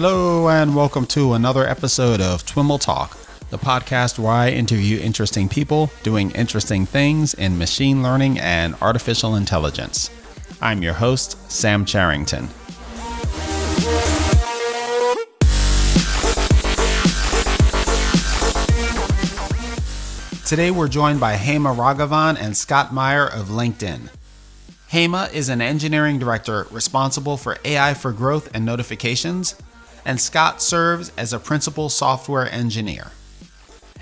Hello and welcome to another episode of TWiML Talk, the podcast where I interview interesting people doing interesting things in machine learning and artificial intelligence. I'm your host, Sam Charrington. Today we're joined by Hema Raghavan and Scott Meyer of LinkedIn. Hema is an engineering director responsible for AI for growth and notifications, and Scott serves as a principal software engineer.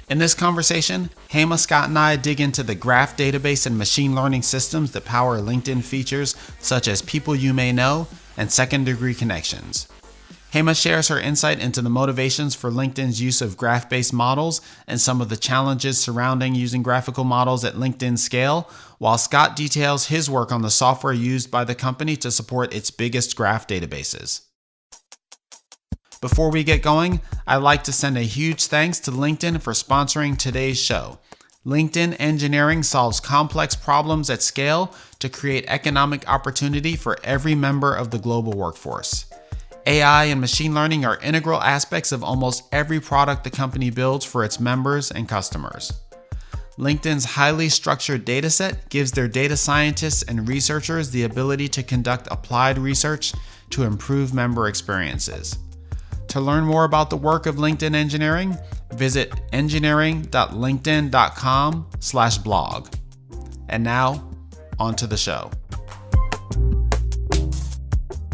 In this conversation, Hema, Scott, and I dig into the graph database and machine learning systems that power LinkedIn features such as people you may know and second-degree connections. Hema shares her insight into the motivations for LinkedIn's use of graph-based models and some of the challenges surrounding using graphical models at LinkedIn scale, while Scott details his work on the software used by the company to support its biggest graph databases. Before we get going, I'd like to send a huge thanks to LinkedIn for sponsoring today's show. LinkedIn Engineering solves complex problems at scale to create economic opportunity for every member of the global workforce. AI and machine learning are integral aspects of almost every product the company builds for its members and customers. LinkedIn's highly structured dataset gives their data scientists and researchers the ability to conduct applied research to improve member experiences. To learn more about the work of LinkedIn Engineering, visit engineering.linkedin.com/blog. And now, on to the show.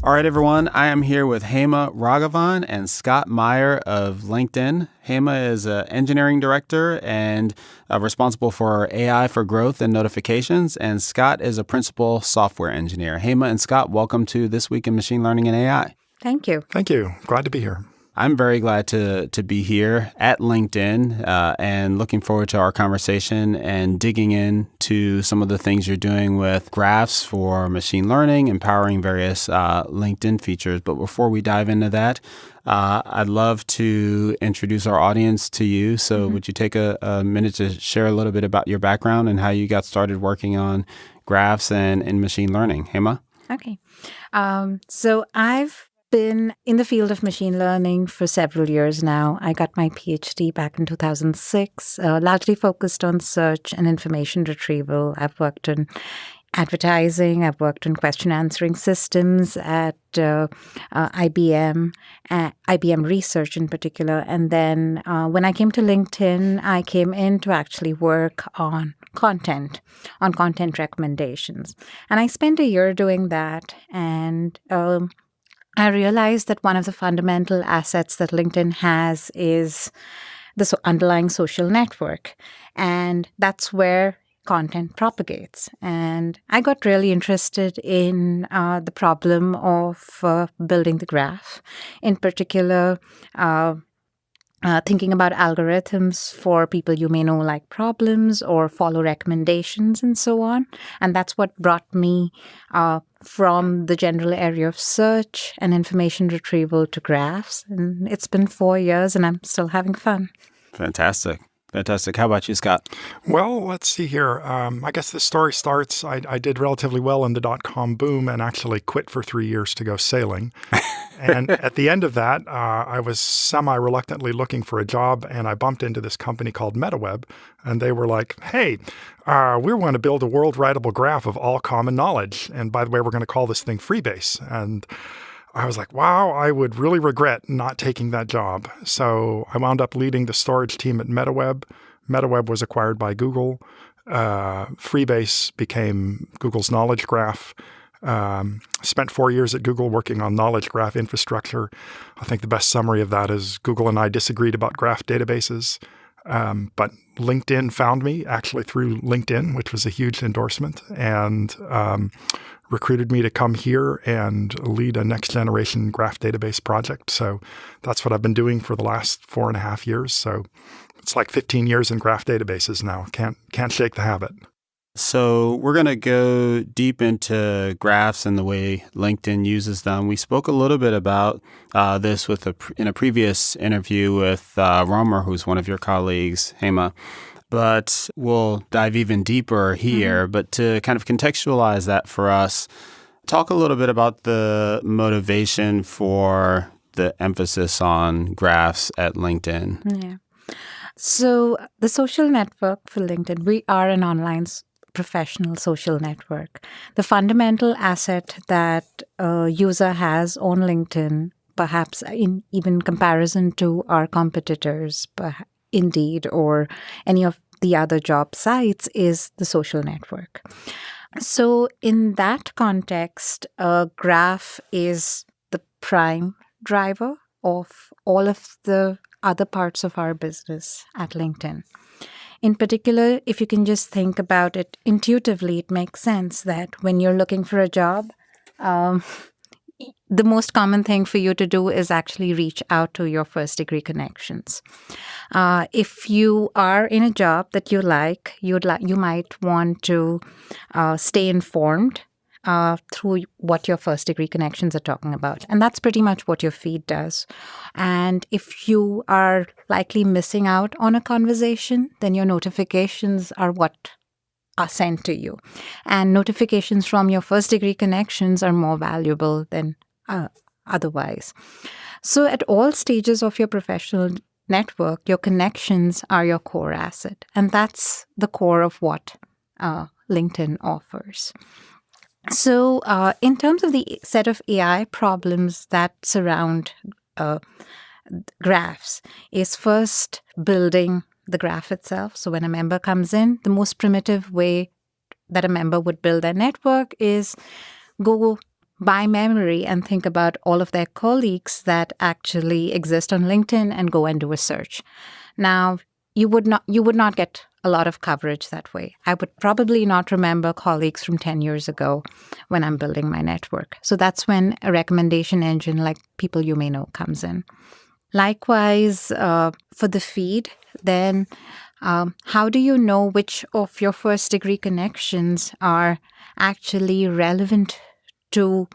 All right, everyone. I am here with Hema Raghavan and Scott Meyer of LinkedIn. Hema is an engineering director and responsible for AI for growth and notifications, and Scott is a principal software engineer. Hema and Scott, welcome to This Week in Machine Learning and AI. Thank you. Thank you. Glad to be here. I'm very glad to be here at LinkedIn and looking forward to our conversation and digging into some of the things you're doing with graphs for machine learning, empowering various LinkedIn features. But before we dive into that, I'd love to introduce our audience to you. So would you take a minute to share a little bit about your background and how you got started working on graphs and machine learning? Hema? Okay. So I've been in the field of machine learning for several years now. I got my PhD back in 2006, largely focused on search and information retrieval. I've worked in advertising. I've worked in question answering systems at IBM, IBM Research in particular. And then when I came to LinkedIn, I came in to actually work on content recommendations. And I spent a year doing that. And I realized that one of the fundamental assets that LinkedIn has is the underlying social network. And that's where content propagates. And I got really interested in the problem of building the graph, in particular, thinking about algorithms for people you may know like problems or follow recommendations and so on. And that's what brought me from the general area of search and information retrieval to graphs. And it's been 4 years and I'm still having fun. Fantastic. How about you, Scott? Well, let's see here. I guess the story starts, I did relatively well in the dot-com boom and actually quit for 3 years to go sailing. And at the end of that, I was semi-reluctantly looking for a job, and I bumped into this company called MetaWeb, and they were like, hey, we're going to build a world-writable graph of all common knowledge. And by the way, we're going to call this thing Freebase. And I was like, wow, I would really regret not taking that job. So I wound up leading the storage team at MetaWeb. MetaWeb was acquired by Google. Freebase became Google's knowledge graph. Spent 4 years at Google working on knowledge graph infrastructure. I think the best summary of that is Google and I disagreed about graph databases. But LinkedIn found me actually through LinkedIn, which was a huge endorsement, and recruited me to come here and lead a next generation graph database project. So that's what I've been doing for the last 4.5 years. So it's like 15 years in graph databases now. Can't shake the habit. So we're going to go deep into graphs and the way LinkedIn uses them. We spoke a little bit about this in a previous interview with Romer, who's one of your colleagues, Hema. But we'll dive even deeper here. But to kind of contextualize that for us, talk a little bit about the motivation for the emphasis on graphs at LinkedIn? Yeah. So the social network for LinkedIn, we are an online professional social network. The fundamental asset that a user has on LinkedIn, perhaps in even comparison to our competitors, Indeed or any of the other job sites, is the social network. So in that context, a graph is the prime driver of all of the other parts of our business at LinkedIn. In particular, if you can just think about it intuitively, it makes sense that when you're looking for a job, the most common thing for you to do is actually reach out to your first degree connections. If you are in a job that you like, you might want to stay informed through what your first degree connections are talking about. And that's pretty much what your feed does. And if you are likely missing out on a conversation, then your notifications are what are sent to you. And notifications from your first degree connections are more valuable than otherwise. So at all stages of your professional network, your connections are your core asset. And that's the core of what LinkedIn offers. So in terms of the set of AI problems that surround graphs, is first building the graph itself. So when a member comes in, the most primitive way that a member would build their network is go by memory and think about all of their colleagues that actually exist on LinkedIn and go and do a search. Now, you would not get a lot of coverage that way. I would probably not remember colleagues from 10 years ago when I'm building my network. So that's when a recommendation engine like People You May Know comes in. Likewise, for the feed, then how do you know which of your first degree connections are actually relevant to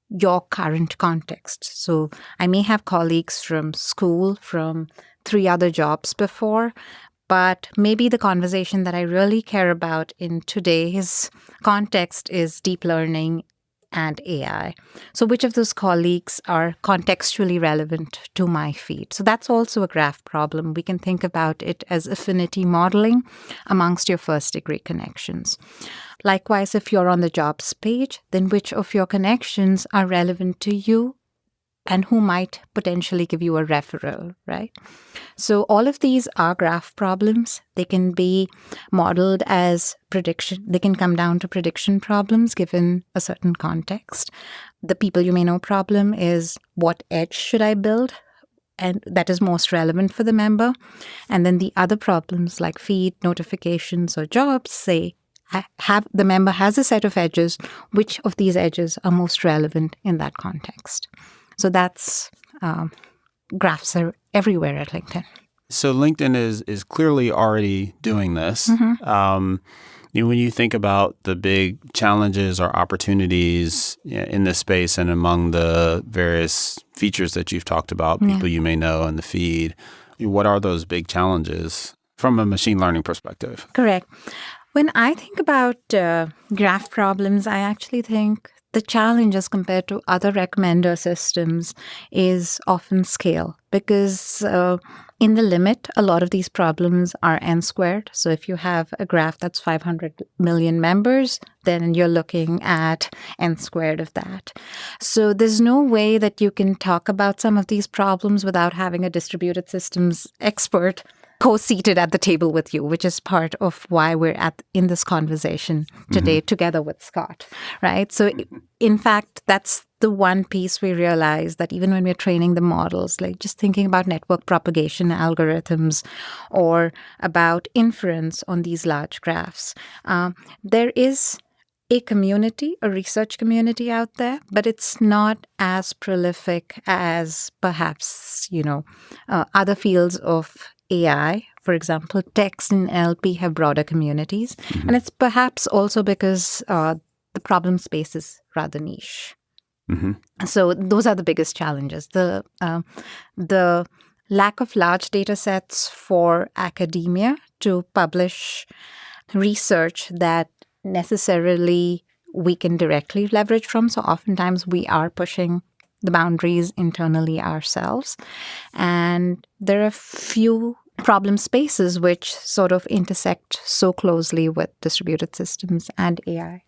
your current context? So I may have colleagues from school, from 3 other jobs before, but maybe the conversation that I really care about in today's context is deep learning and AI. So which of those colleagues are contextually relevant to my feed? So that's also a graph problem. We can think about it as affinity modeling amongst your first degree connections. Likewise, if you're on the jobs page, then which of your connections are relevant to you and who might potentially give you a referral, right? So all of these are graph problems. They can be modeled as prediction. They can come down to prediction problems given a certain context. The People You May Know problem is, what edge should I build? And that is most relevant for the member. And then the other problems like feed, notifications, or jobs say, the member has a set of edges. Which of these edges are most relevant in that context? So that's graphs are everywhere at LinkedIn. So LinkedIn is clearly already doing this. Mm-hmm. When you think about the big challenges or opportunities in this space and among the various features that you've talked about, People You May Know and the feed, what are those big challenges from a machine learning perspective? Correct. When I think about graph problems, I actually think the challenge as compared to other recommender systems is often scale, because in the limit, a lot of these problems are n squared. So if you have a graph that's 500 million members, then you're looking at n squared of that. So there's no way that you can talk about some of these problems without having a distributed systems expert co-seated at the table with you, which is part of why we're in this conversation today together with Scott, right? So in fact, that's the one piece we realize, that even when we're training the models, like just thinking about network propagation algorithms or about inference on these large graphs, there is a community, a research community out there, but it's not as prolific as perhaps, other fields of AI. For example, text and NLP have broader communities. Mm-hmm. And it's perhaps also because the problem space is rather niche. Mm-hmm. So those are the biggest challenges. The lack of large data sets for academia to publish research that necessarily we can directly leverage from. So oftentimes we are pushing the boundaries internally ourselves. And there are a few problem spaces which sort of intersect so closely with distributed systems and AI.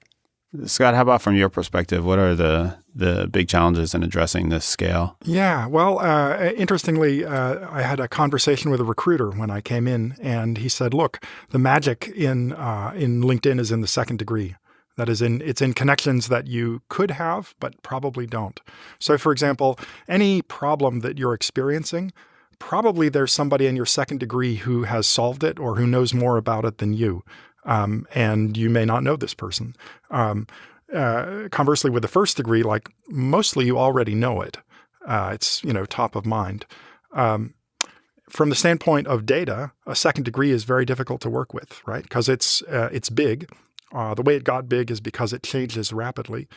Scott, how about from your perspective? What are the big challenges in addressing this scale? Yeah, well, interestingly, I had a conversation with a recruiter when I came in, and he said, "Look, the magic in LinkedIn is in the second degree. That is, it's in connections that you could have, but probably don't. So, for example, any problem that you're experiencing, probably there's somebody in your second degree who has solved it or who knows more about it than you." And you may not know this person. Conversely, with the first degree, like mostly you already know it. It's top of mind. From the standpoint of data, a second degree is very difficult to work with, right? Because it's big. The way it got big is because it changes rapidly.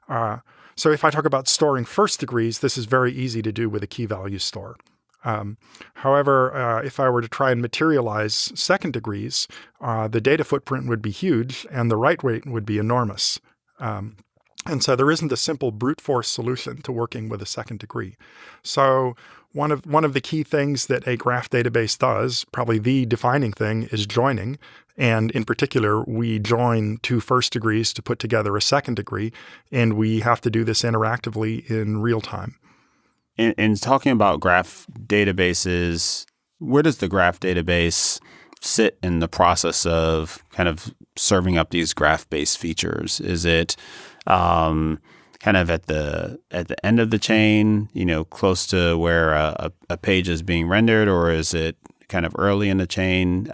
So if I talk about storing first degrees, this is very easy to do with a key value store. However, if I were to try and materialize second degrees, the data footprint would be huge and the write rate would be enormous. And so there isn't a simple brute force solution to working with a second degree. So one of the key things that a graph database does, probably the defining thing, is joining. And in particular, we join two first degrees to put together a second degree, and we have to do this interactively in real time. In talking about graph databases, where does the graph database sit in the process of kind of serving up these graph-based features? Is it kind of at the end of the chain, close to where a page is being rendered, or is it kind of early in the chain,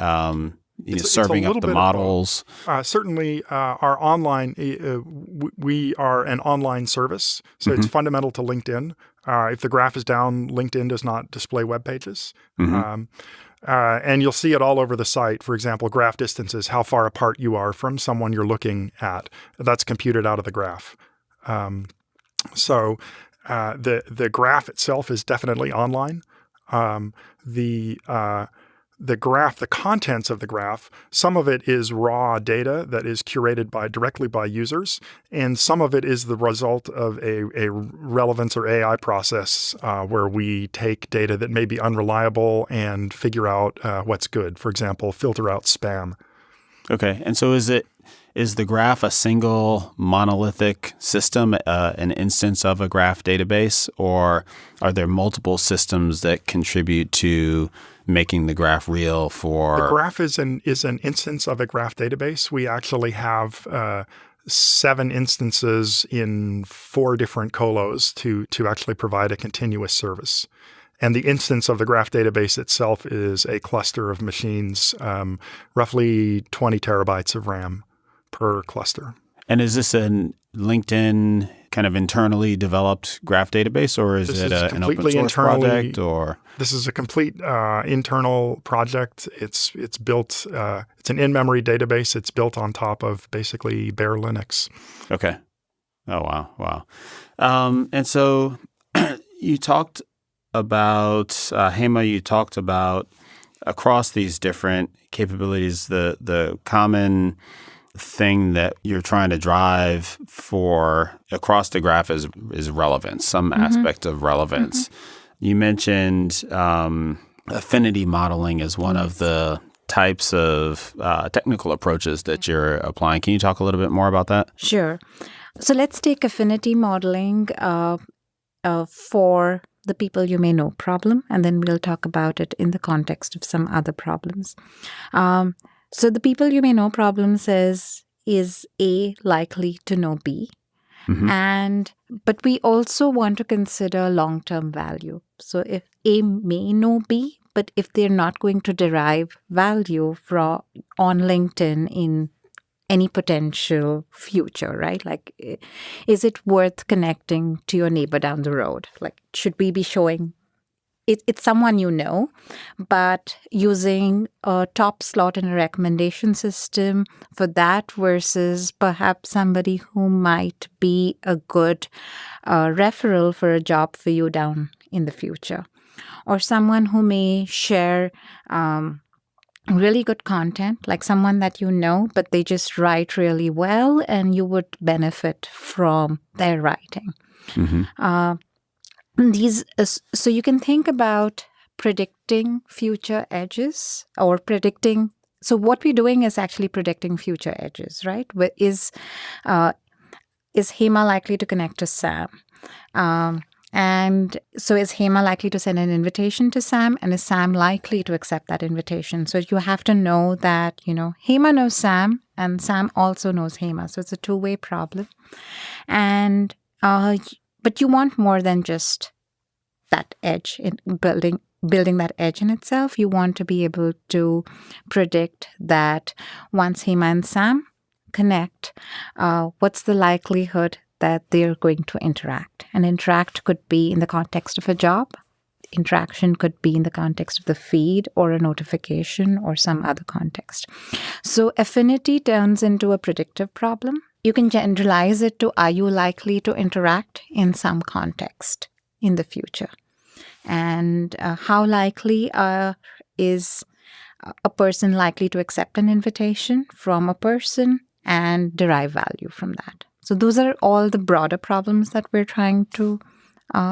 serving up the models? Certainly, our online, we are an online service, so it's fundamental to LinkedIn. If the graph is down, LinkedIn does not display web pages. And you'll see it all over the site. For example, graph distances, how far apart you are from someone you're looking at. That's computed out of the graph. So the graph itself is definitely online. The graph, the contents of the graph, some of it is raw data that is curated directly by users, and some of it is the result of a relevance or AI process where we take data that may be unreliable and figure out what's good. For example, filter out spam. Okay, and so is the graph a single monolithic system, an instance of a graph database, or are there multiple systems that contribute to making the graph real for... The graph is an instance of a graph database. We actually have 7 instances in 4 different colos to actually provide a continuous service. And the instance of the graph database itself is a cluster of machines, roughly 20 terabytes of RAM per cluster. And is this a LinkedIn kind of internally developed graph database, or is it an open source project? Or this is a complete internal project. It's built. It's an in-memory database. It's built on top of basically bare Linux. Okay. Oh wow. And so you talked about Hema. You talked about across these different capabilities, the common thing that you're trying to drive for across the graph is relevance, some aspect of relevance. You mentioned affinity modeling as one of the types of technical approaches that you're applying. Can you talk a little bit more about that? Sure. So let's take affinity modeling for the people you may know problem, and then we'll talk about it in the context of some other problems. So the people you may know problem says, is A likely to know B? But we also want to consider long-term value. So if A may know B, but if they're not going to derive value on LinkedIn in any potential future, right? Like, is it worth connecting to your neighbor down the road? Like, should we be showing it's someone you know, but using a top slot in a recommendation system for that versus perhaps somebody who might be a good referral for a job for you down in the future, or someone who may share really good content, like someone that you know, but they just write really well and you would benefit from their writing. So you can think about predicting future edges or predicting. So what we're doing is actually predicting future edges, right? Is Hema likely to connect to Sam? And so is Hema likely to send an invitation to Sam? And is Sam likely to accept that invitation? So you have to know that, Hema knows Sam and Sam also knows Hema. So it's a two-way problem. And but you want more than just that edge in building that edge in itself. You want to be able to predict that once Hema and Sam connect, what's the likelihood that they're going to interact? And interact could be in the context of a job. Interaction could be in the context of the feed or a notification or some other context. So affinity turns into a predictive problem. You can generalize it to, are you likely to interact in some context in the future? And how likely is a person likely to accept an invitation from a person and derive value from that? So those are all the broader problems that we're trying to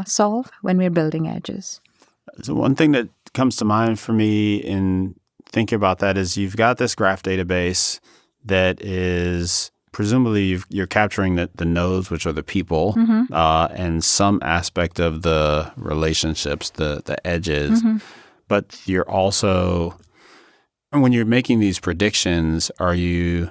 solve when we're building edges. So one thing that comes to mind for me in thinking about that is you've got this graph database that is presumably you're capturing the nodes, which are the people, and some aspect of the relationships, the edges. But you're also, when you're making these predictions, are you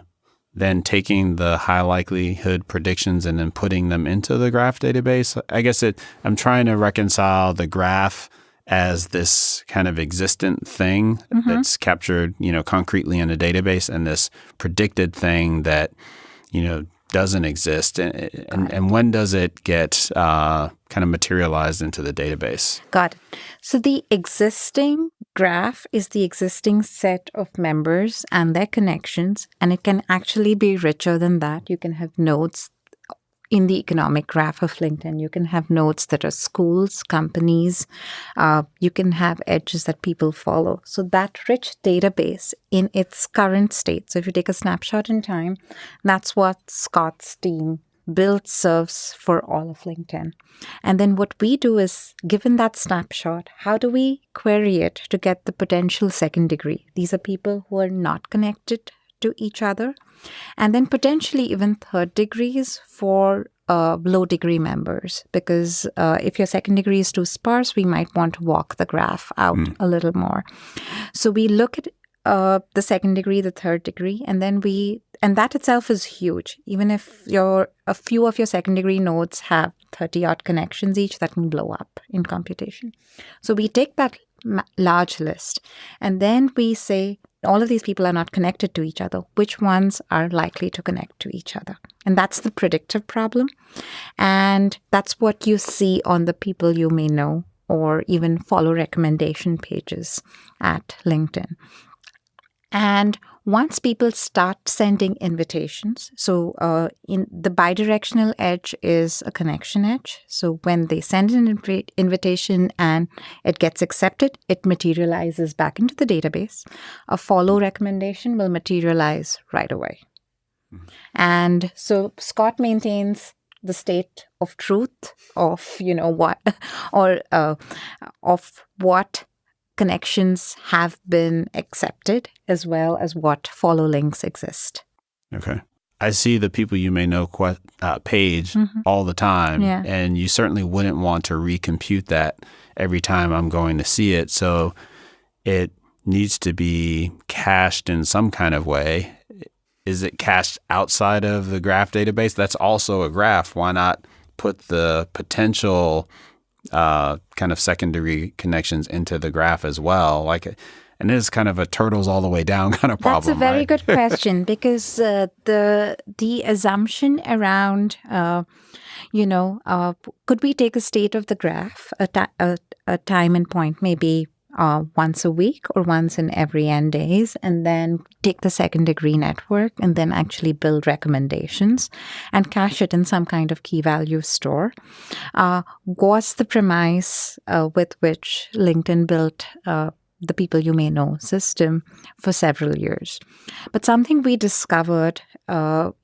then taking the high likelihood predictions and then putting them into the graph database? I guess I'm trying to reconcile the graph as this kind of existent thing that's captured, concretely in a database, and this predicted thing that, doesn't exist. And when does it get kind of materialized into the database? Got it. So the existing graph is the existing set of members and their connections, and it can actually be richer than that. You can have nodes in the economic graph of LinkedIn. You can have nodes that are schools, companies. You can have edges that people follow. So that rich database in its current state. So if you take a snapshot in time, that's what Scott's team built serves for all of LinkedIn. And then what we do is, given that snapshot, how do we query it to get the potential second degree? These are people who are not connected to each other. And then potentially even third degrees for low degree members, because if your second degree is too sparse, we might want to walk the graph out a little more. So we look at the second degree, the third degree, and that itself is huge. Even if a few of your second degree nodes have 30 odd connections each, that can blow up in computation. So we take that large list and then we say, all of these people are not connected to each other. Which ones are likely to connect to each other? And that's the predictive problem. And that's what you see on the people you may know or even follow recommendation pages at LinkedIn. And once people start sending invitations, so in the bidirectional edge is a connection edge. So when they send an invitation and it gets accepted, it materializes back into the database. A follow recommendation will materialize right away. And so Scott maintains the state of truth of, of what connections have been accepted, as well as what follow links exist. Okay. I see the people you may know page all the time, and you certainly wouldn't want to recompute that every time I'm going to see it. So it needs to be cached in some kind of way. Is it cached outside of the graph database? That's also a graph. Why not put the potential kind of secondary connections into the graph as well? And it is kind of a turtles all the way down kind of problem. That's a very good question, because the assumption around, could we take a state of the graph, a time and point, maybe once a week or once in every n days, and then take the second degree network and then actually build recommendations and cache it in some kind of key value store, was the premise with which LinkedIn built the people you may know system for several years. But something we discovered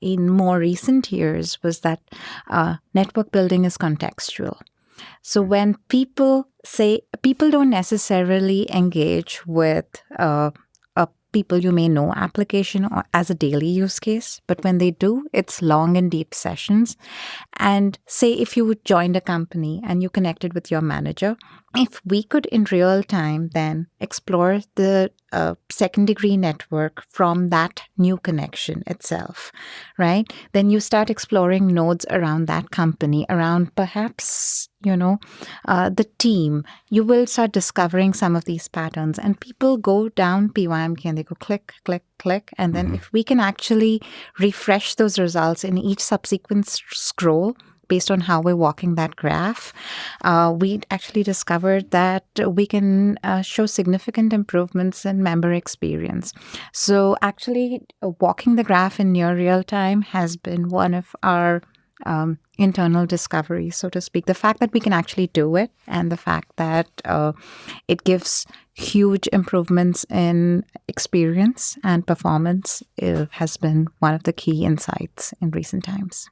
in more recent years was that network building is contextual. So when people don't necessarily engage with a people you may know application or as a daily use case, but when they do, it's long and deep sessions. And say if you joined a company and you connected with your manager, if we could in real time then explore the second degree network from that new connection itself, right? Then you start exploring nodes around that company, around perhaps, the team. You will start discovering some of these patterns, and people go down TWiML and they go click, click, click. And then if we can actually refresh those results in each subsequent scroll, based on how we're walking that graph, we actually discovered that we can show significant improvements in member experience. So actually, walking the graph in near real time has been one of our internal discoveries, so to speak. The fact that we can actually do it, and the fact that it gives huge improvements in experience and performance has been one of the key insights in recent times.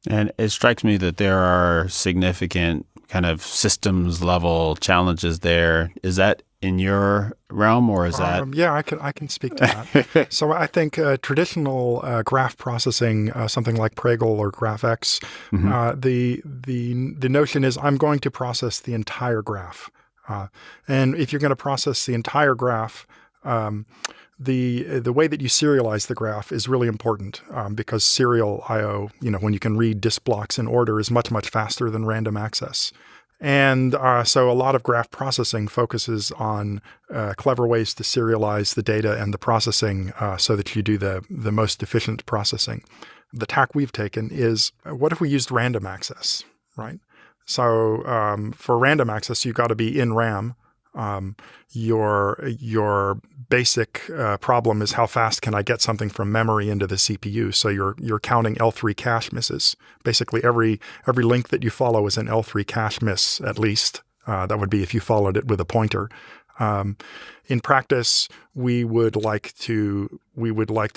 And it strikes me that there are significant kind of systems level challenges there. Is that in your realm, or is that? Yeah, I can speak to that. So I think traditional graph processing, something like Pragle or GraphX, the notion is I'm going to process the entire graph, and if you're going to process the entire graph, the way that you serialize the graph is really important because serial I/O, when you can read disk blocks in order, is much, much faster than random access. And so a lot of graph processing focuses on clever ways to serialize the data and the processing so that you do the most efficient processing. The tack we've taken is, what if we used random access, right? So for random access, you've got to be in RAM. Your basic problem is how fast can I get something from memory into the CPU. So you're counting L3 cache misses. Basically, every link that you follow is an L3 cache miss at least. That would be if you followed it with a pointer. In practice, we would like to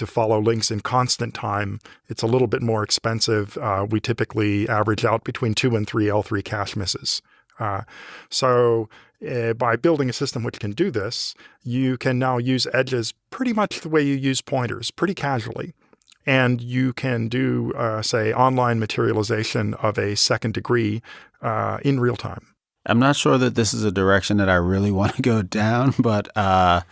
follow links in constant time. It's a little bit more expensive. We typically average out between 2 and 3 L3 cache misses. By building a system which can do this, you can now use edges pretty much the way you use pointers, pretty casually. And you can do, say, online materialization of a second degree in real time. I'm not sure that this is a direction that I really want to go down, but when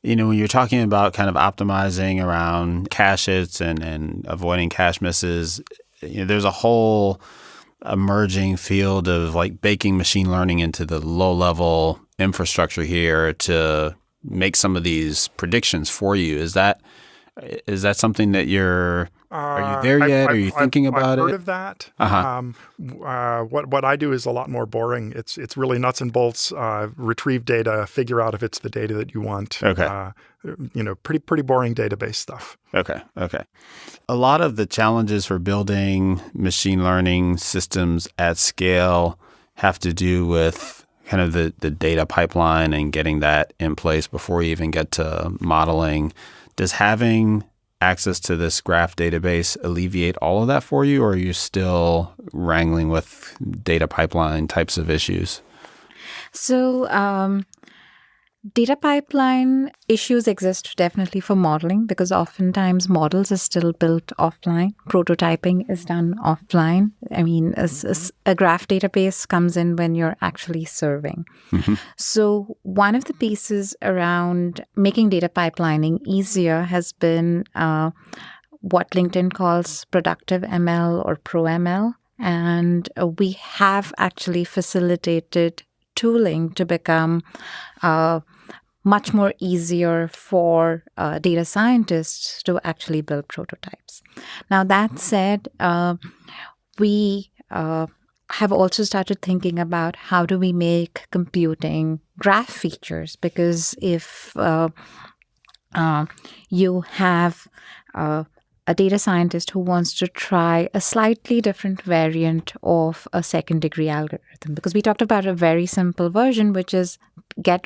you're talking about kind of optimizing around cache hits and avoiding cache misses, there's a whole emerging field of like baking machine learning into the low-level infrastructure here to make some of these predictions for you. Is that something that are you there yet? Are you thinking about it? I've heard of that. What I do is a lot more boring. It's really nuts and bolts. Retrieve data, figure out if it's the data that you want. Okay. Pretty boring database stuff. Okay. A lot of the challenges for building machine learning systems at scale have to do with kind of the data pipeline and getting that in place before you even get to modeling. Does having access to this graph database alleviate all of that for you, or are you still wrangling with data pipeline types of issues? So data pipeline issues exist definitely for modeling, because oftentimes models are still built offline. Prototyping is done offline. I mean, a graph database comes in when you're actually serving. Mm-hmm. So one of the pieces around making data pipelining easier has been what LinkedIn calls productive ML or pro ML. And we have actually facilitated tooling to become much more easier for data scientists to actually build prototypes. Now, that said, we have also started thinking about how do we make computing graph features, because if you have a data scientist who wants to try a slightly different variant of a second degree algorithm, because we talked about a very simple version, which is get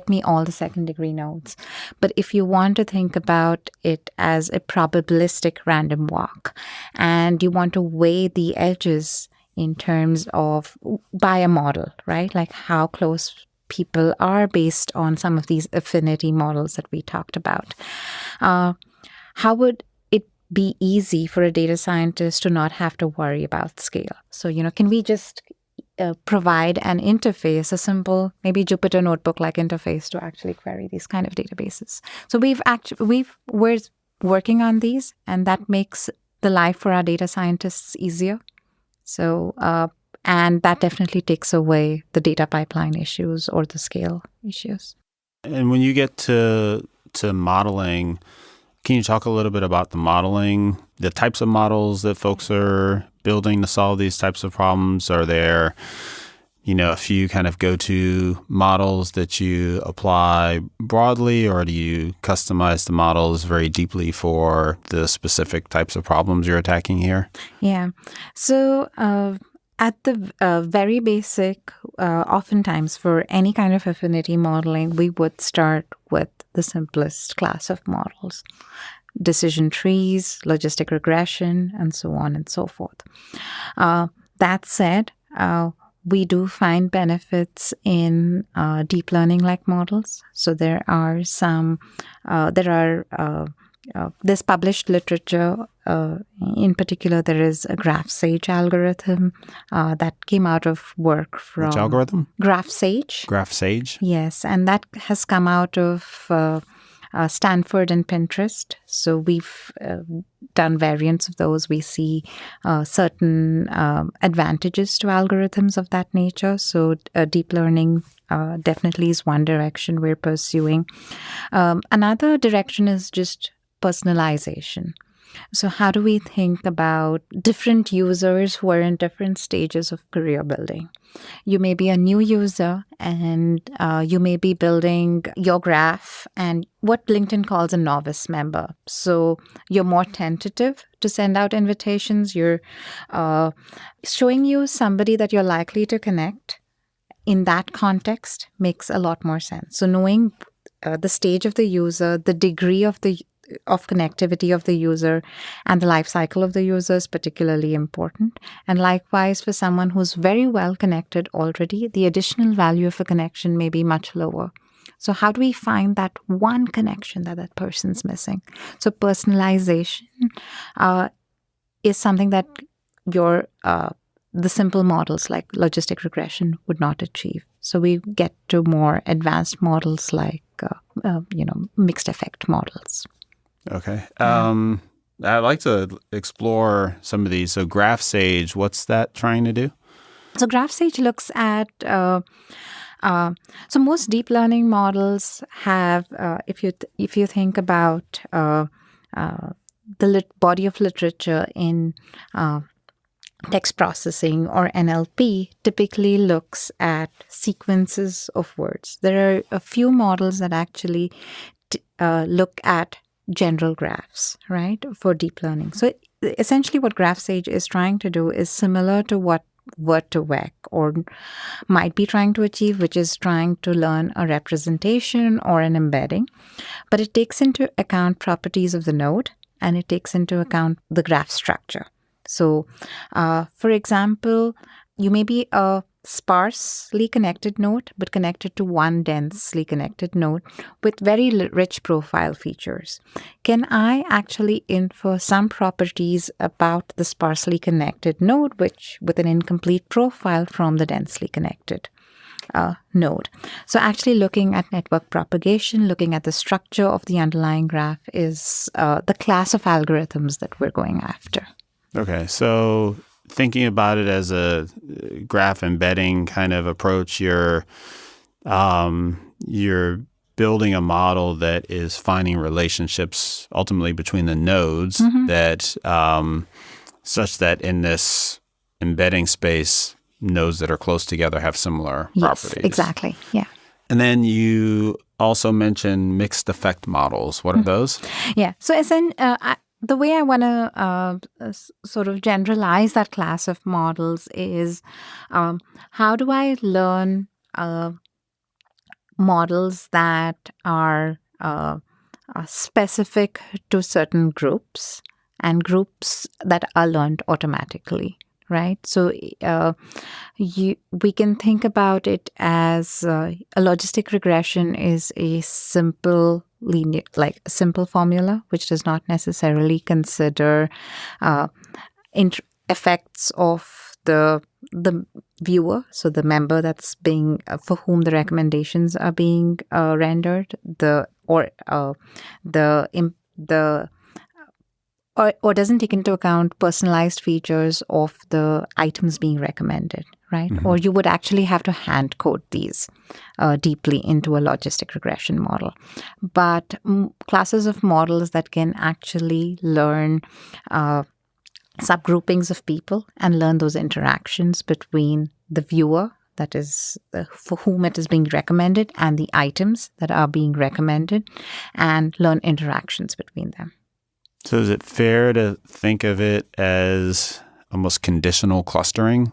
me all the second degree nodes. But if you want to think about it as a probabilistic random walk and you want to weigh the edges in terms of by a model, right? Like how close people are based on some of these affinity models that we talked about. How would it be easy for a data scientist to not have to worry about scale? So, can we just provide an interface, a simple, maybe Jupyter notebook-like interface to actually query these kind of databases? So we're working on these, and that makes the life for our data scientists easier. So, and that definitely takes away the data pipeline issues or the scale issues. And when you get to modeling, can you talk a little bit about the modeling, the types of models that folks are building to solve these types of problems? Are there, a few kind of go-to models that you apply broadly, or do you customize the models very deeply for the specific types of problems you're attacking here? Yeah. So at the very basic, oftentimes for any kind of affinity modeling, we would start with the simplest class of models: decision trees, logistic regression, and so on and so forth. That said, we do find benefits in deep learning-like models. So there's published literature. In particular, there is a GraphSage algorithm that came out of work from... Which algorithm? GraphSage. GraphSage? Yes, and that has come out of Stanford and Pinterest. So we've done variants of those. We see certain advantages to algorithms of that nature. So deep learning definitely is one direction we're pursuing. Another direction is just personalization. So how do we think about different users who are in different stages of career building? You may be a new user, and you may be building your graph and what LinkedIn calls a novice member. So you're more tentative to send out invitations. You're showing you somebody that you're likely to connect in that context makes a lot more sense. So knowing the stage of the user, the degree of connectivity of the user, and the life cycle of the user is particularly important. And likewise, for someone who's very well connected already, the additional value of a connection may be much lower. So how do we find that one connection that person's missing? So personalization is something that the simple models like logistic regression would not achieve. So we get to more advanced models like mixed effect models. Okay. I'd like to explore some of these. So GraphSage, what's that trying to do? So GraphSage looks at, so most deep learning models have, if you think about the body of literature in text processing or NLP, typically looks at sequences of words. There are a few models that actually look at general graphs, right, for deep learning. So essentially what GraphSage is trying to do is similar to what Word2Vec or might be trying to achieve, which is trying to learn a representation or an embedding. But it takes into account properties of the node, and it takes into account the graph structure. So, for example, you may be a sparsely connected node, but connected to one densely connected node with very rich profile features. Can I actually infer some properties about the sparsely connected node, which with an incomplete profile from the densely connected node? So actually looking at network propagation, looking at the structure of the underlying graph is the class of algorithms that we're going after. Okay, so thinking about it as a graph embedding kind of approach, you're building a model that is finding relationships ultimately between the nodes that such that in this embedding space, nodes that are close together have similar properties. Exactly. Yeah. And then you also mentioned mixed effect models. What are those? Yeah. So the way I want to sort of generalize that class of models is how do I learn models that are specific to certain groups and groups that are learned automatically, right? So we can think about it as a logistic regression is a simple linear, like a simple formula, which does not necessarily consider effects of the viewer, so the member that's being for whom the recommendations are being rendered, or doesn't take into account personalized features of the items being recommended, right? Mm-hmm. Or you would actually have to hand code these deeply into a logistic regression model. But classes of models that can actually learn subgroupings of people and learn those interactions between the viewer, that is for whom it is being recommended, and the items that are being recommended, and learn interactions between them. So is it fair to think of it as almost conditional clustering?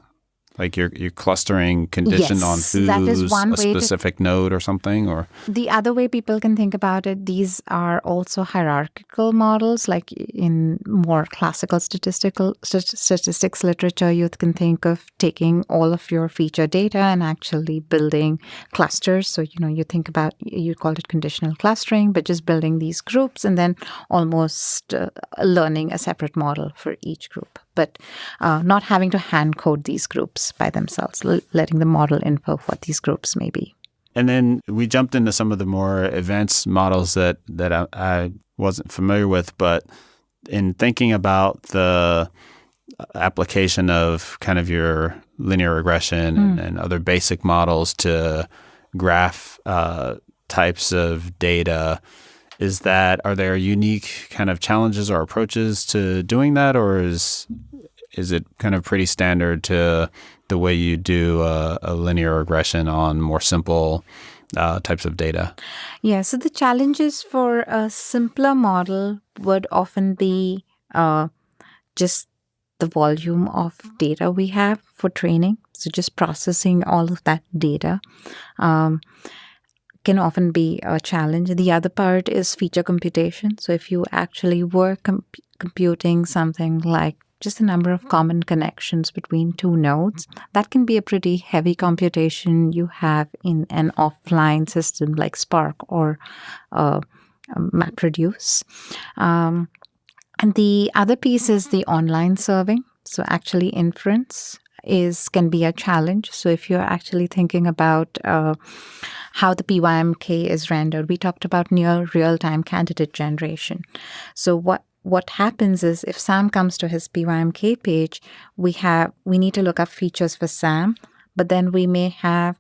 Like you're clustering conditioned on Yes, that is who's one a way to- specific node or something? Or The other way people can think about it, these are also hierarchical models. Like in more classical statistics literature, you can think of taking all of your feature data and actually building clusters. So, you think about, you called it conditional clustering, but just building these groups and then almost learning a separate model for each group. But not having to hand code these groups by themselves, letting the model info what these groups may be. And then we jumped into some of the more advanced models that I wasn't familiar with, but in thinking about the application of kind of your linear regression and other basic models to graph types of data, are there unique kind of challenges or approaches to doing that, or is it kind of pretty standard to the way you do a linear regression on more simple types of data? Yeah, so the challenges for a simpler model would often be just the volume of data we have for training. So just processing all of that data can often be a challenge. The other part is feature computation. So if you actually were computing something like just the number of common connections between two nodes, that can be a pretty heavy computation you have in an offline system like Spark or MapReduce. And the other piece is the online serving. So actually inference can be a challenge. So if you're actually thinking about how the PYMK is rendered, we talked about near real-time candidate generation. So what happens is if Sam comes to his PYMK page, we need to look up features for Sam, but then we may have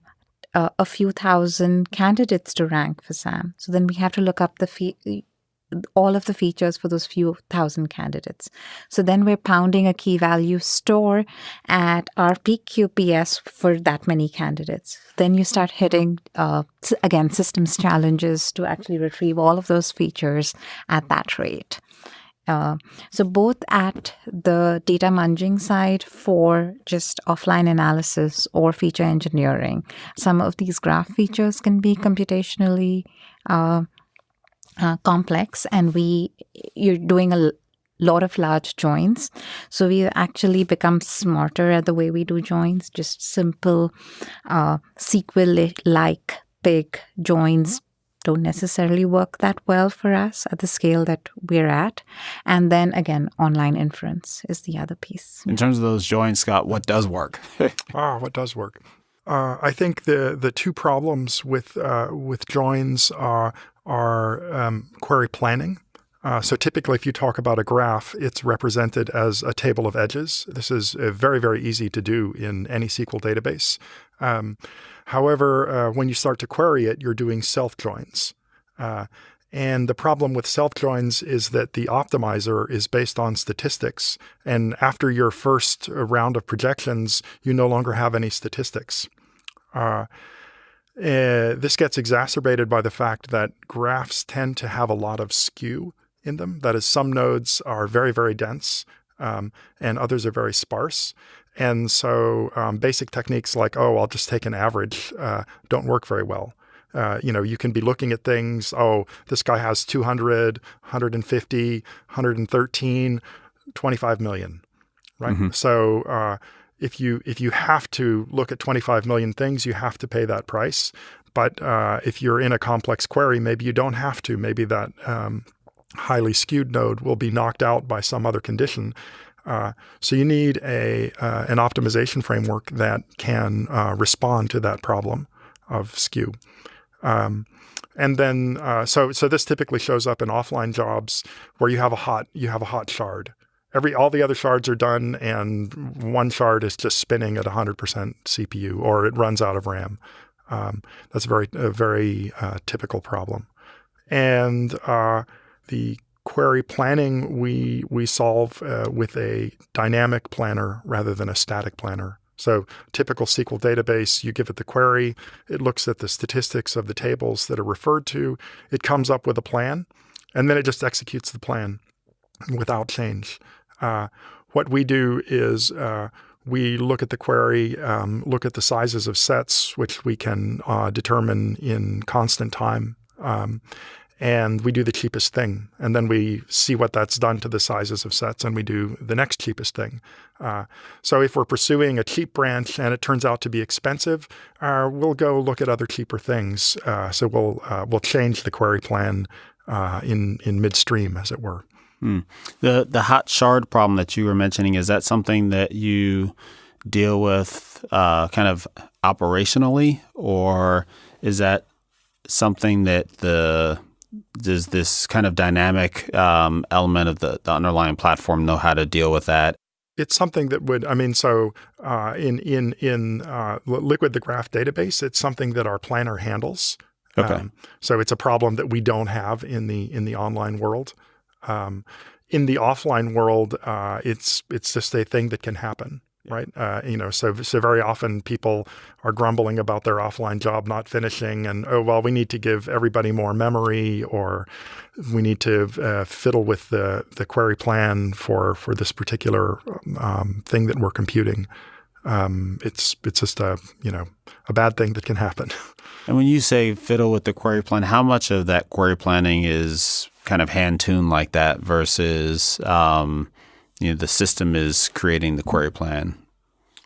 a few thousand candidates to rank for Sam. So then we have to look up all of the features for those few thousand candidates. So then we're pounding a key value store at our peak QPS for that many candidates. Then you start hitting, again, systems challenges to actually retrieve all of those features at that rate. So both at the data munging side for just offline analysis or feature engineering, some of these graph features can be computationally complex, and you're doing a lot of large joins. So we actually become smarter at the way we do joins. Just simple SQL-like big joins don't necessarily work that well for us at the scale that we're at. And then again, online inference is the other piece. In terms of those joins, Scott, what does work? What does work? I think the two problems with joins are query planning. So typically, if you talk about a graph, it's represented as a table of edges. This is very, very easy to do in any SQL database. However, when you start to query it, you're doing self-joins. And the problem with self-joins is that the optimizer is based on statistics. And after your first round of projections, you no longer have any statistics. This gets exacerbated by the fact that graphs tend to have a lot of skew in them. That is, some nodes are very, very dense and others are very sparse. And so basic techniques like, I'll just take an average don't work very well. You can be looking at things, this guy has 200, 150, 113, 25 million. right? Mm-hmm. So if you have to look at 25 million things, you have to pay that price. But if you're in a complex query, maybe you don't have to. Maybe that highly skewed node will be knocked out by some other condition. So you need an optimization framework that can respond to that problem of skew. And then, so this typically shows up in offline jobs where you have a hot shard. All the other shards are done, and one shard is just spinning at 100% CPU, or it runs out of RAM. That's a very typical problem. And the query planning we solve with a dynamic planner rather than a static planner. So typical SQL database, you give it the query, it looks at the statistics of the tables that are referred to, it comes up with a plan, and then it just executes the plan without change. What we do is we look at the query, look at the sizes of sets, which we can determine in constant time, and we do the cheapest thing. And then we see what that's done to the sizes of sets, and we do the next cheapest thing. So if we're pursuing a cheap branch and it turns out to be expensive, we'll go look at other cheaper things. So we'll change the query plan in midstream, as it were. The hot shard problem that you were mentioning, is that something that you deal with kind of operationally, or is that something that does this kind of dynamic element of the underlying platform know how to deal with that? It's something that would, in Liquid, the graph database, it's something that our planner handles. Okay. So it's a problem that we don't have in the online world. In the offline world, it's just a thing that can happen, right? So very often people are grumbling about their offline job not finishing, and we need to give everybody more memory, or we need to fiddle with the query plan for this particular thing that we're computing. It's just a bad thing that can happen. And when you say fiddle with the query plan, how much of that query planning is kind of hand-tuned like that versus the system is creating the query plan?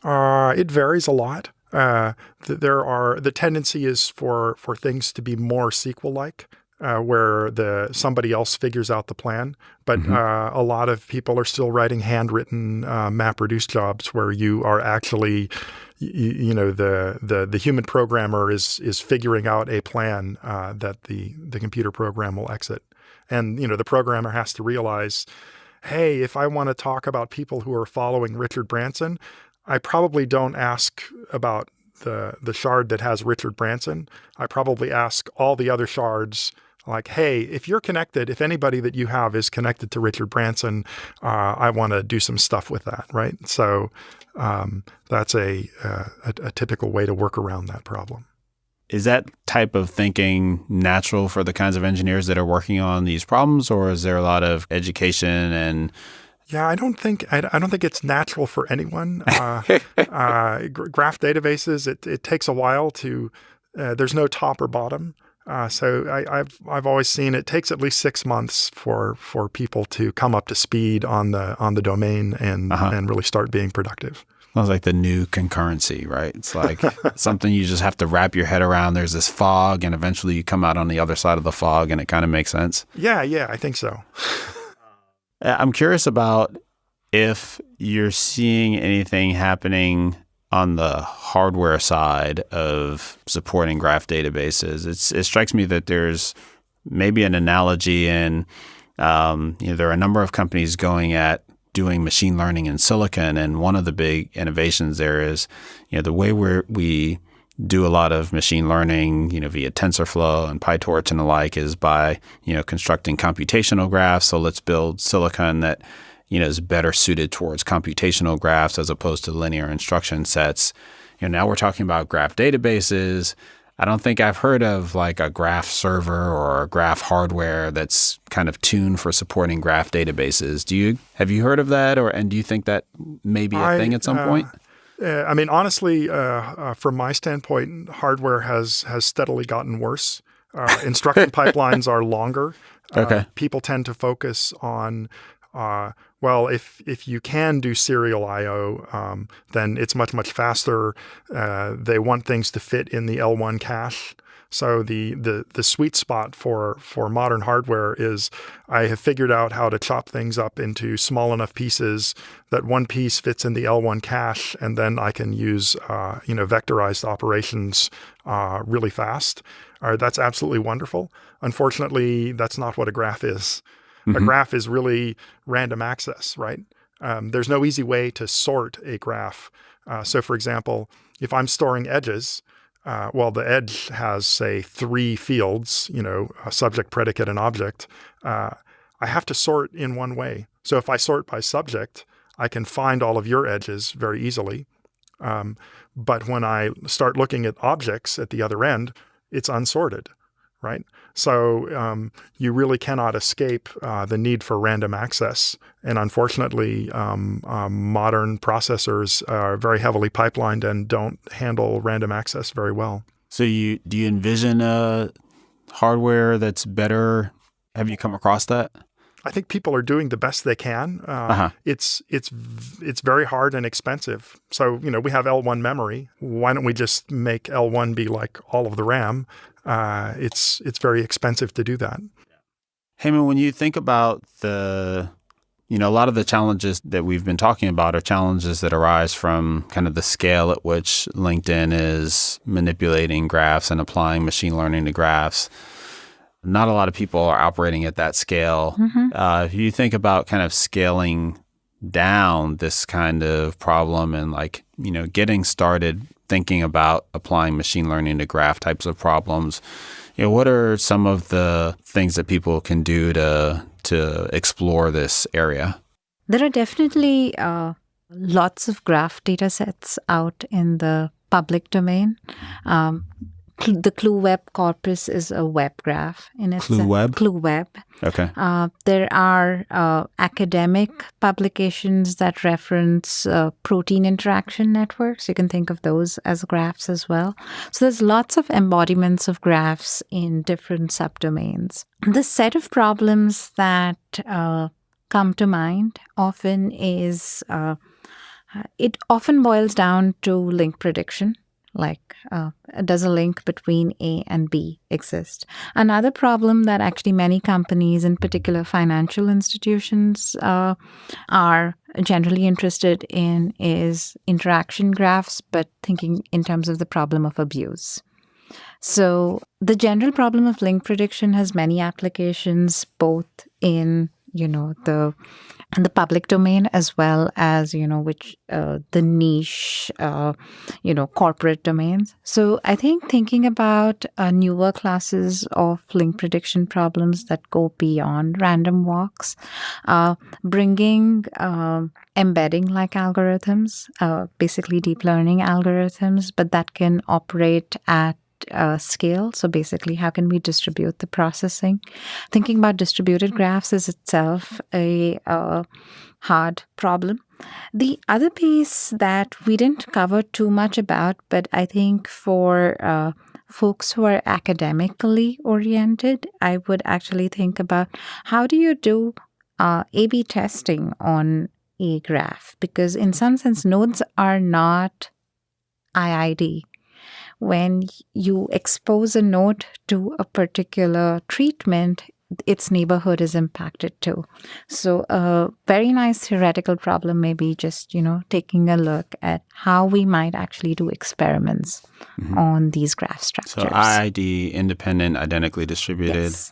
It varies a lot. The tendency is for things to be more SQL-like, where somebody else figures out the plan. But a lot of people are still writing handwritten MapReduce jobs where you are actually, the human programmer is figuring out a plan that the computer program will exit. And, the programmer has to realize, hey, if I want to talk about people who are following Richard Branson, I probably don't ask about the shard that has Richard Branson. I probably ask all the other shards, like, hey, if you're connected, if anybody that you have is connected to Richard Branson, I want to do some stuff with that, right? So that's a typical way to work around that problem. Is that type of thinking natural for the kinds of engineers that are working on these problems, or is there a lot of education and? Yeah, I don't think it's natural for anyone. Graph databases, it takes a while to. There's no top or bottom. So I've always seen it takes at least 6 months for people to come up to speed on the domain and really start being productive. Sounds like the new concurrency, right? It's like something you just have to wrap your head around. There's this fog, and eventually you come out on the other side of the fog, and it kind of makes sense. Yeah, I think so. I'm curious about if you're seeing anything happening on the hardware side of supporting graph databases. It strikes me that there's maybe an analogy in, there are a number of companies going at doing machine learning in silicon, and one of the big innovations there is, the way we do a lot of machine learning, via TensorFlow and PyTorch and the like, is by, constructing computational graphs. So let's build silicon that, is better suited towards computational graphs as opposed to linear instruction sets. Now we're talking about graph databases. I don't think I've heard of like a graph server or a graph hardware that's kind of tuned for supporting graph databases. Have you heard of that, and do you think that may be a thing at some point? Honestly, from my standpoint, hardware has steadily gotten worse. Instruction pipelines are longer. Okay. People tend to focus on well, if you can do serial I/O, then it's much, much faster. They want things to fit in the L1 cache. So the sweet spot for modern hardware is I have figured out how to chop things up into small enough pieces that one piece fits in the L1 cache, and then I can use vectorized operations really fast. That's absolutely wonderful. Unfortunately, that's not what a graph is. A graph is really random access, right? There's no easy way to sort a graph. So, for example, if I'm storing edges, the edge has, say, 3 fields, a subject, predicate, and object. I have to sort in one way. So if I sort by subject, I can find all of your edges very easily. But when I start looking at objects at the other end, it's unsorted, right? So you really cannot escape the need for random access. And unfortunately, modern processors are very heavily pipelined and don't handle random access very well. So do you envision a hardware that's better? Have you come across that? I think people are doing the best they can. It's very hard and expensive. So, we have L1 memory. Why don't we just make L1 be like all of the RAM? It's very expensive to do that. Hema, when you think about a lot of the challenges that we've been talking about are challenges that arise from kind of the scale at which LinkedIn is manipulating graphs and applying machine learning to graphs. Not a lot of people are operating at that scale. If you think about kind of scaling down this kind of problem and getting started thinking about applying machine learning to graph types of problems, what are some of the things that people can do to explore this area? There are definitely lots of graph data sets out in the public domain. The ClueWeb corpus is a web graph in itself. ClueWeb? ClueWeb. Okay. There are academic publications that reference protein interaction networks. You can think of those as graphs as well. So there's lots of embodiments of graphs in different subdomains. The set of problems that come to mind often is, it often boils down to link prediction. Does a link between A and B exist? Another problem that actually many companies, in particular financial institutions, are generally interested in is interaction graphs, but thinking in terms of the problem of abuse. So the general problem of link prediction has many applications, both in the public domain as well as the niche corporate domains. So I think thinking about newer classes of link prediction problems that go beyond random walks, bringing embedding like algorithms, basically deep learning algorithms, but that can operate at scale. So basically, how can we distribute the processing? Thinking about distributed graphs is itself a hard problem. The other piece that we didn't cover too much about, but I think for folks who are academically oriented, I would actually think about how do you do A/B testing on a graph? Because in some sense, nodes are not IID. When you expose a node to a particular treatment, its neighborhood is impacted too. So a very nice theoretical problem may be just, taking a look at how we might actually do experiments on these graph structures. So IID, independent, identically distributed. Yes.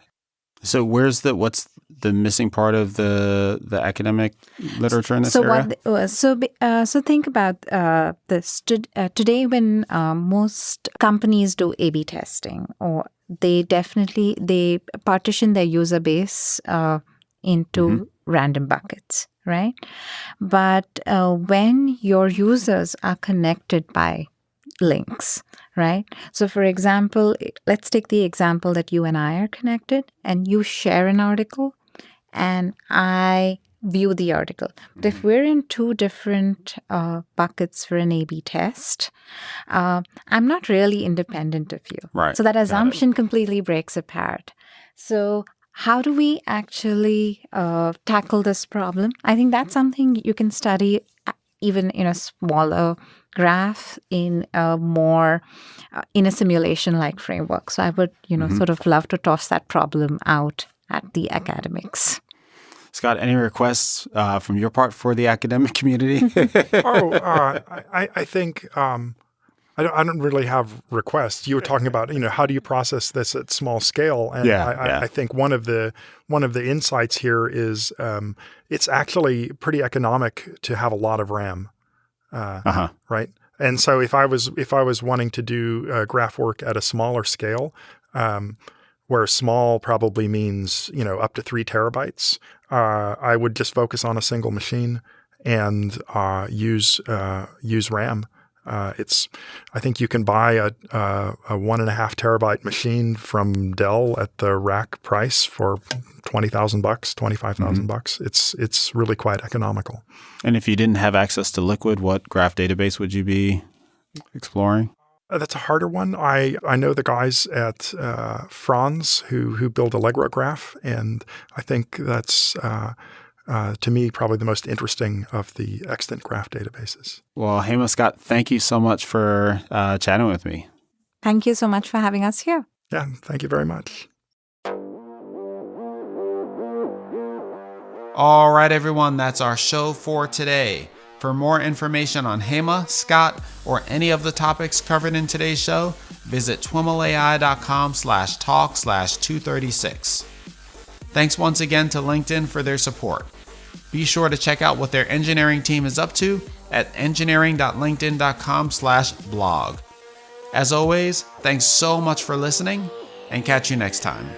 So what's the missing part of the academic literature in this area? So think about this. Today, when most companies do A/B testing, or they partition their user base into random buckets, right? But when your users are connected by links, right? So for example, let's take the example that you and I are connected and you share an article and I view the article. But if we're in two different buckets for an A/B test, I'm not really independent of you. Right. So that assumption completely breaks apart. So how do we actually tackle this problem? I think that's something you can study even in a smaller graph in a more in a simulation-like framework. So I would, sort of love to toss that problem out at the academics. Scott, any requests from your part for the academic community? I think I don't really have requests. You were talking about, how do you process this at small scale? And I think one of the insights here is it's actually pretty economic to have a lot of RAM, right? And so if I was wanting to do graph work at a smaller scale, where small probably means up to 3 terabytes, I would just focus on a single machine and use RAM. I think you can buy a 1.5 terabyte machine from Dell at the rack price for $20,000, $25,000. It's really quite economical. And if you didn't have access to Liquid, what graph database would you be exploring? That's a harder one. I know the guys at Franz who build Allegrograph, and I think that's to me probably the most interesting of the extant graph databases. Well, Hema, Scott, thank you so much for chatting with me. Thank you so much for having us here. Yeah, thank you very much. All right, everyone, that's our show for today. For more information on Hema, Scott, or any of the topics covered in today's show, visit twimlai.com/talk/236. Thanks once again to LinkedIn for their support. Be sure to check out what their engineering team is up to at engineering.linkedin.com/blog. As always, thanks so much for listening, and catch you next time.